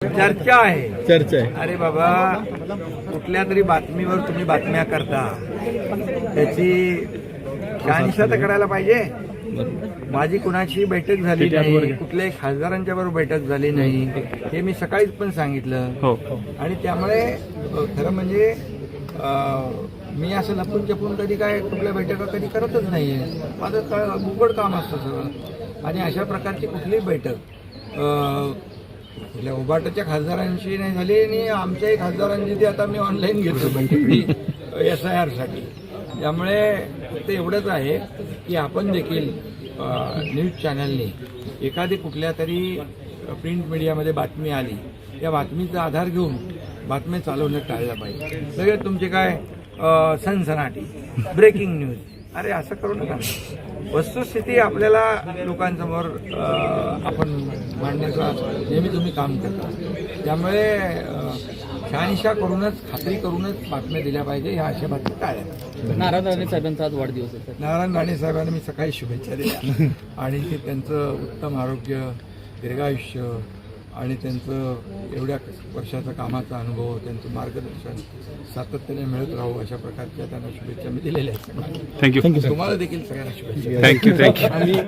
चर्चा आहे. अरे बाबा, कुठल्या तरी बातमीवर तुम्ही बातम्या करता, त्याची शहानिशा तर करायला पाहिजे. माझी कुणाची बैठक झाली नाही, कुठल्याही खासदारांच्या बरोबर बैठक झाली नाही, हे मी सकाळीच पण सांगितलं. आणि त्यामुळे खरं म्हणजे मी असं लपून चपून कधी काय कुठल्या बैठका कधी करतच नाहीये. माझं उघड काम असतं सगळं. आणि अशा प्रकारची कुठलीही बैठक कुठल्या उभाटाच्या खासदारांशी नाही झाली आणि आमच्याही खासदारांची ती आता मी ऑनलाईन घेतो बैठक SIR साठी. त्यामुळे फक्त एवढंच आहे की आपण देखील न्यूज चॅनलने एखादी कुठल्या तरी प्रिंट मीडियामध्ये बातमी आली, त्या बातमीचा आधार घेऊन बातम्या चालवणं टाळलं पाहिजे. सगळे तुमचे काय सनसनाटी ब्रेकिंग न्यूज, अरे असं करू नका. वस्तुस्थिती आपल्याला लोकांसमोर आपण मांडण्याचं नेहमी तुम्ही काम करता. त्यामुळे शहानिशा करूनच, खात्री करूनच बातम्या दिल्या पाहिजे. ह्या अशा बातम्या टाळल्या. नारायण राणे साहेबांचा आज वाढदिवस आहे. नारायण राणे साहेबांना मी सकाळी शुभेच्छा दिल्या आणि ते त्यांचं उत्तम आरोग्य, दीर्घायुष्य आणि त्यांचं एवढ्या वर्षाचा कामाचा अनुभव, त्यांचं मार्गदर्शन सातत्याने मिळत राहू, अशा प्रकारच्या त्यांना शुभेच्छा मी दिलेल्या आहेत. थँक्यू. तुम्हाला देखील सगळ्यांना शुभेच्छा. थँक्यू.